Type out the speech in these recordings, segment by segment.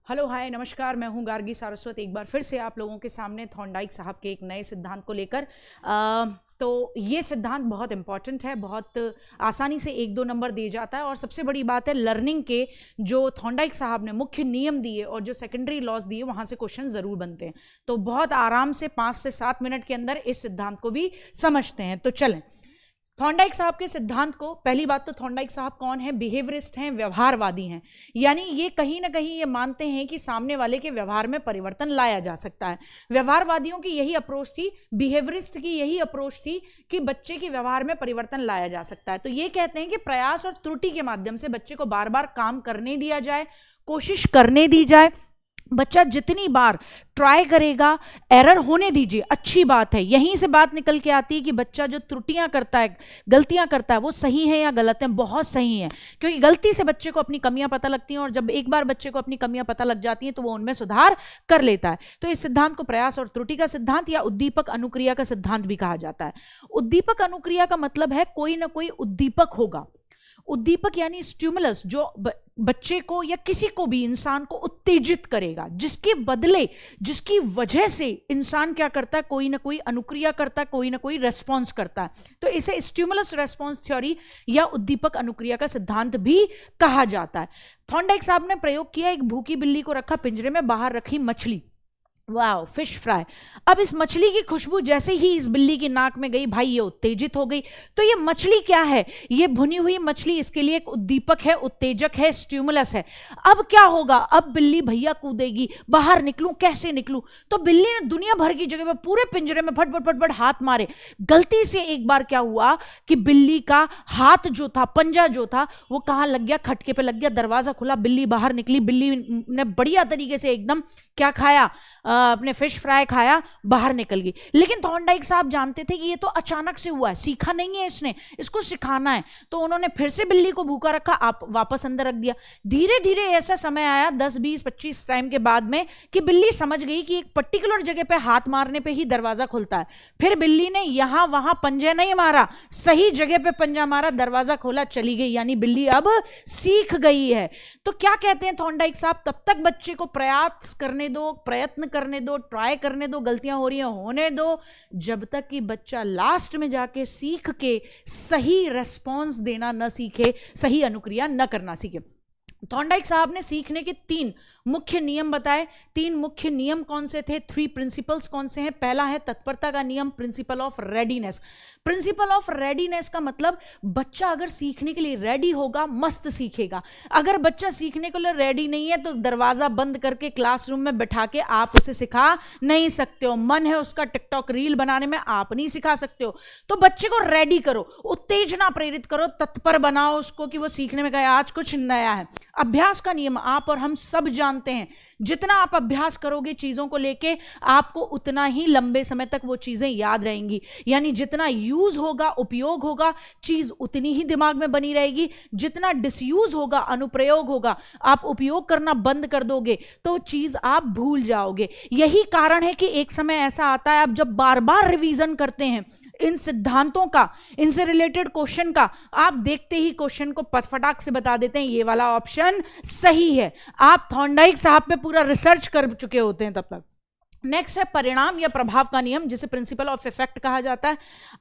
Hello hi नमस्कार, मैं हूं गार्गी सारस्वत। एक बार फिर से आप लोगों के सामने थॉर्नडाइक साहब के एक नए सिद्धांत को लेकर तो ये सिद्धांत बहुत इंपॉर्टेंट है, बहुत आसानी से 1-2 नंबर दिए जाता है। और सबसे बड़ी बात है, लर्निंग के जो थॉर्नडाइक साहब ने मुख्य नियम दिए और जो सेकेंडरी लॉज दिए वहाँ से क्वेश्चन ज़रूर बनते हैं। तो बहुत आराम से 5 से 7 मिनट के अंदर इस सिद्धांत को भी समझते हैं। तो चलें थॉर्नडाइक साहब के सिद्धांत को। पहली बात तो थॉर्नडाइक साहब कौन है? बिहेवियरिस्ट हैं, व्यवहारवादी हैं। यानी ये कहीं ना कहीं ये मानते हैं कि सामने वाले के व्यवहार में परिवर्तन लाया जा सकता है। व्यवहारवादियों की यही अप्रोच थी, बिहेवियरिस्ट की यही अप्रोच थी कि बच्चे के व्यवहार में परिवर्तन लाया जा सकता है। तो ये कहते हैं कि प्रयास और त्रुटि के माध्यम से बच्चे को बार बार काम करने दिया जाए, कोशिश करने दी जाए। बच्चा जितनी बार ट्राई करेगा, एरर होने दीजिए, अच्छी बात है। यहीं से बात निकल के आती है कि बच्चा जो त्रुटियां करता है, गलतियां करता है, वो सही है या गलत है? बहुत सही है, क्योंकि गलती से बच्चे को अपनी कमियां पता लगती हैं और जब एक बार बच्चे को अपनी कमियां पता लग जाती हैं तो वो उनमें सुधार कर लेता है। तो इस सिद्धांत को प्रयास और त्रुटि का सिद्धांत या उद्दीपक अनुक्रिया का सिद्धांत भी कहा जाता है। उद्दीपक अनुक्रिया का मतलब है कोई ना कोई उद्दीपक होगा। उद्दीपक यानी स्टिमुलस, जो बच्चे को या किसी को भी, इंसान को उत्तेजित करेगा, जिसके बदले, जिसकी वजह से इंसान क्या करता है? कोई ना कोई अनुक्रिया करता है, कोई ना कोई रेस्पॉन्स करता है। तो इसे स्टिमुलस रेस्पॉन्स थ्योरी या उद्दीपक अनुक्रिया का सिद्धांत भी कहा जाता है। थॉर्नडाइक साहब ने प्रयोग किया, एक भूखी बिल्ली को रखा पिंजरे में, बाहर रखी मछली, वाह, फिश फ्राई। अब इस मछली की खुशबू जैसे ही इस बिल्ली की नाक में गई, भाई ये उत्तेजित हो गई। तो ये मछली क्या है? ये भुनी हुई मछली इसके लिए एक उद्दीपक है, उत्तेजक है, स्टिमुलस है। अब क्या होगा? अब बिल्ली भैया कूदेगी, बाहर निकलूं, कैसे निकलूं? तो बिल्ली ने दुनिया भर की जगह पर पूरे पिंजरे में फट फट फट फट हाथ मारे। गलती से एक बार क्या हुआ कि बिल्ली का हाथ जो था, पंजा जो था, वो कहां लग गया? खटके पे लग गया। दरवाजा खुला, बिल्ली बाहर निकली। बिल्ली ने बढ़िया तरीके से एकदम क्या खाया? अपने फिश फ्राई खाया, बाहर निकल गई। लेकिन थॉर्नडाइक साहब जानते थे कि ये तो अचानक से हुआ है, सीखा नहीं है इसने, इसको सिखाना है। तो उन्होंने फिर से बिल्ली को भूखा रखा, आप वापस अंदर रख दिया। धीरे धीरे ऐसा समय आया 10, 20, 25 टाइम के बाद में कि बिल्ली समझ गई कि एक पर्टिकुलर जगह पे हाथ मारने पे ही दरवाजा खुलता है। फिर बिल्ली ने यहां वहां पंजे नहीं मारा, सही जगह पे पंजा मारा, दरवाजा खोला, चली गई। यानी बिल्ली अब सीख गई है। तो क्या कहते हैं थॉर्नडाइक साहब? तब तक बच्चे को प्रयास करने दो, प्रयत्न करने दो, ट्राई करने दो, गलतियां हो रही हैं होने दो, जब तक कि बच्चा लास्ट में जाके सीख के सही रेस्पॉन्स देना न सीखे, सही अनुक्रिया न करना सीखे। थॉर्नडाइक साहब ने सीखने के 3 मुख्य नियम बताए। 3 मुख्य नियम कौन से थे? 3 प्रिंसिपल्स कौन से हैं? पहला है तत्परता का नियम, principle of readiness. Principle of readiness का मतलब बच्चा अगर सीखने के लिए रेडी होगा, मस्त सीखेगा। अगर बच्चा सीखने के लिए रेडी नहीं है तो दरवाजा बंद करके क्लासरूम में बैठा के आप उसे सिखा नहीं सकते हो। मन है उसका टिकटॉक रील बनाने में, आप नहीं सिखा सकते हो। तो बच्चे को रेडी करो, उत्तेजना प्रेरित करो, तत्पर बनाओ उसको कि वो सीखने में कहे आज कुछ नया है। अभ्यास का नियम आप और हम सब जानते हैं, जितना आप अभ्यास करोगे चीजों को लेके, आपको उतना ही लंबे समय तक वो चीजें याद रहेंगी। यानी जितना यूज होगा, उपयोग होगा, चीज उतनी ही दिमाग में बनी रहेगी। जितना डिसयूज होगा, अनुप्रयोग होगा, आप उपयोग करना बंद कर दोगे तो चीज आप भूल जाओगे। यही कारण है कि एक समय ऐसा आता है, आप जब बार बार रिवीजन करते हैं इन सिद्धांतों का, इनसे रिलेटेड क्वेश्चन का, आप देखते ही क्वेश्चन को फटाक से बता देते हैं ये वाला ऑप्शन सही है। आप थॉर्नडाइक साहब पे पूरा रिसर्च कर चुके होते हैं तब तक। नेक्स्ट है परिणाम या प्रभाव का नियम, जिसे प्रिंसिपल ऑफ इफेक्ट कहा जाता है।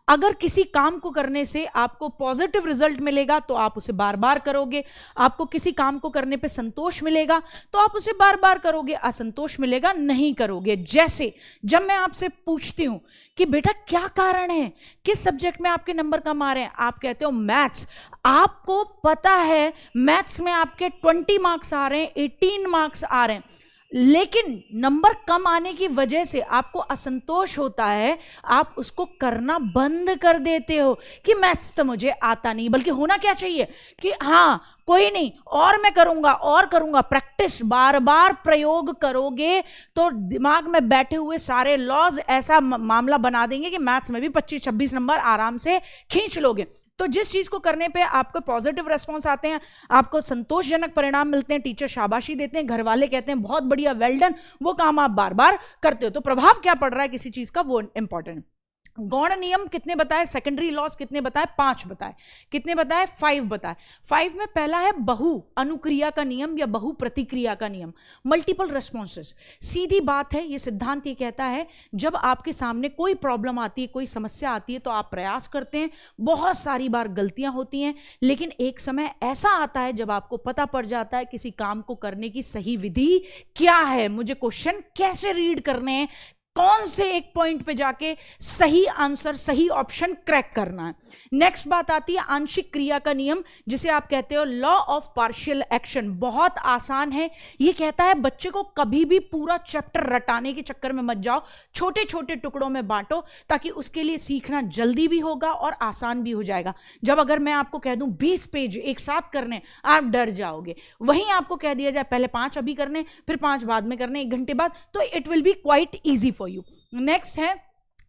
अगर किसी काम को करने से आपको पॉजिटिव रिजल्ट मिलेगा तो आप उसे बार बार करोगे। आपको किसी काम को करने पे संतोष मिलेगा तो आप उसे बार बार करोगे। असंतोष मिलेगा, नहीं करोगे। जैसे जब मैं आपसे पूछती हूं कि बेटा क्या कारण है, किस सब्जेक्ट में आपके नंबर कम आ रहे हैं, आप कहते हो मैथ्स। आपको पता है मैथ्स में आपके 20 मार्क्स आ रहे हैं, 18 मार्क्स आ रहे हैं, लेकिन नंबर कम आने की वजह से आपको असंतोष होता है। आप उसको करना बंद कर देते हो कि मैथ्स तो मुझे आता नहीं। बल्कि होना क्या चाहिए कि हाँ कोई नहीं, और मैं करूंगा और करूंगा। प्रैक्टिस, बार बार प्रयोग करोगे तो दिमाग में बैठे हुए सारे लॉज ऐसा मामला बना देंगे कि मैथ्स में भी 25-26 नंबर आराम से खींच लोगे। तो जिस चीज को करने पे आपको पॉजिटिव रेस्पॉन्स आते हैं, आपको संतोषजनक परिणाम मिलते हैं, टीचर शाबाशी देते हैं, घर वाले कहते हैं बहुत बढ़िया, वेल डन, वो काम आप बार बार करते हो। तो प्रभाव क्या पड़ रहा है किसी चीज का, वो इंपॉर्टेंट है। गौण नियम कितने बताए, सेकेंडरी लॉज कितने बताए, 5 बताए, कितने बताए, 5 बताए। 5 में पहला है बहु अनुक्रिया का नियम या बहु प्रतिक्रिया का नियम, मल्टीपल रेस्पॉन्सेस। सीधी बात है, ये सिद्धांत ये कहता है जब आपके सामने कोई प्रॉब्लम आती है, कोई समस्या आती है, तो आप प्रयास करते हैं, बहुत सारी बार गलतियां होती हैं, लेकिन एक समय ऐसा आता है जब आपको पता पड़ जाता है किसी काम को करने की सही विधि क्या है, मुझे क्वेश्चन कैसे रीड करने हैं, कौन से एक पॉइंट पे जाके सही आंसर, सही ऑप्शन क्रैक करना है। नेक्स्ट बात आती है आंशिक क्रिया का नियम, जिसे आप कहते हो लॉ ऑफ पार्शियल एक्शन। बहुत आसान है, ये कहता है बच्चे को कभी भी पूरा चैप्टर रटाने के चक्कर में मत जाओ, छोटे छोटे टुकड़ों में बांटो, ताकि उसके लिए सीखना जल्दी भी होगा और आसान भी हो जाएगा। जब अगर मैं आपको कह दूं 20 पेज एक साथ करने, आप डर जाओगे। वहीं आपको कह दिया जाए पहले 5 अभी करने, फिर 5 बाद में करने, 1 घंटे बाद, तो it will be quite easy for you. Next है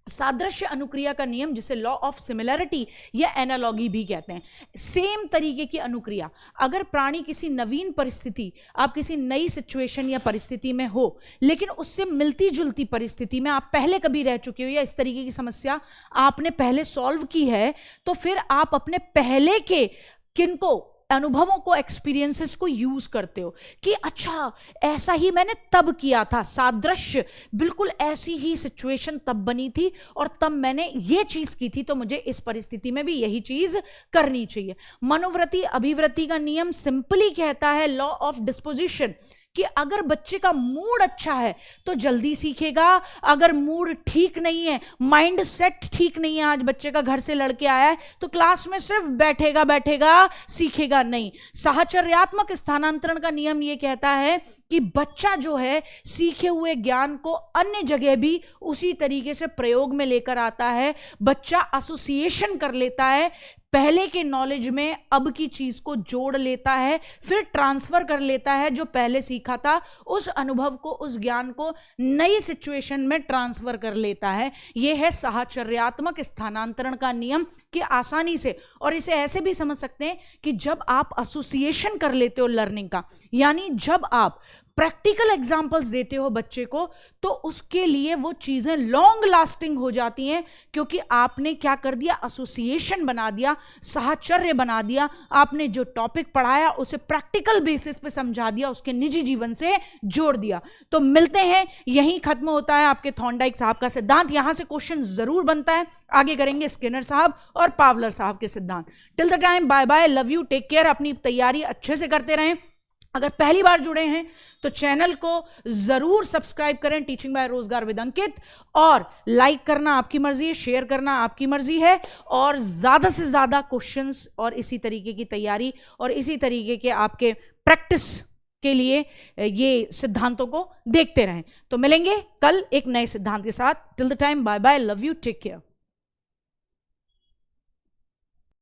सादृश्य अनुक्रिया का नियम, जिसे लॉ ऑफ सिमिलैरिटी या एनालॉगी भी कहते हैं। सेम तरीके की अनुक्रिया, अगर प्राणी किसी नवीन परिस्थिति, आप किसी नई सिचुएशन या परिस्थिति में हो, लेकिन उससे मिलती जुलती परिस्थिति में आप पहले कभी रह चुके हो या इस तरीके की समस्या आपने पहले सॉल्व की है, तो फिर आप अपने पहले के किनको अनुभवों को, एक्सपीरियंसेस को यूज करते हो कि अच्छा ऐसा ही मैंने तब किया था, सादृश्य, बिल्कुल ऐसी ही सिचुएशन तब बनी थी और तब मैंने ये चीज की थी, तो मुझे इस परिस्थिति में भी यही चीज करनी चाहिए। मनोवृत्ति अभिवृत्ति का नियम सिंपली कहता है लॉ ऑफ डिस्पोजिशन, कि अगर बच्चे का मूड अच्छा है तो जल्दी सीखेगा, अगर मूड ठीक नहीं है, माइंड सेट ठीक नहीं है, आज बच्चे का घर से लड़के आया है, तो क्लास में सिर्फ बैठेगा, सीखेगा नहीं। साहचर्यात्मक स्थानांतरण का नियम यह कहता है कि बच्चा जो है सीखे हुए ज्ञान को अन्य जगह भी उसी तरीके से प्रयोग में लेकर आता है, बच्चा एसोसिएशन कर लेता है, पहले के नॉलेज में अब की चीज को जोड़ लेता है, फिर ट्रांसफर कर लेता है जो पहले सीखा था, उस अनुभव को, उस ज्ञान को नई सिचुएशन में ट्रांसफर कर लेता है। यह है साहचर्यात्मक स्थानांतरण का नियम, कि आसानी से, और इसे ऐसे भी समझ सकते हैं कि जब आप एसोसिएशन कर लेते हो लर्निंग का, यानी जब आप प्रैक्टिकल एग्जाम्पल्स देते हो बच्चे को, तो उसके लिए वो चीजें लॉन्ग लास्टिंग हो जाती हैं, क्योंकि आपने क्या कर दिया, एसोसिएशन बना दिया, साहचर्य बना दिया, आपने जो टॉपिक पढ़ाया उसे प्रैक्टिकल बेसिस पे समझा दिया, उसके निजी जीवन से जोड़ दिया। तो मिलते हैं, यहीं खत्म होता है आपके थॉर्नडाइक साहब का सिद्धांत। यहां से क्वेश्चन जरूर बनता है, आगे करेंगे स्किनर साहब और पावलर साहब के सिद्धांत। Till the time, bye bye, love you, take care, अपनी तैयारी अच्छे से करते रहें। अगर पहली बार जुड़े हैं तो चैनल को जरूर सब्सक्राइब करें, टीचिंग बाय रोजगार विद अंकित, और लाइक करना आपकी मर्जी है, शेयर करना आपकी मर्जी है, और ज्यादा से ज्यादा क्वेश्चंस और इसी तरीके की तैयारी और इसी तरीके के आपके प्रैक्टिस के लिए ये सिद्धांतों को देखते रहें। तो मिलेंगे कल एक नए सिद्धांत के साथ। Till the time, bye bye, love you, take care.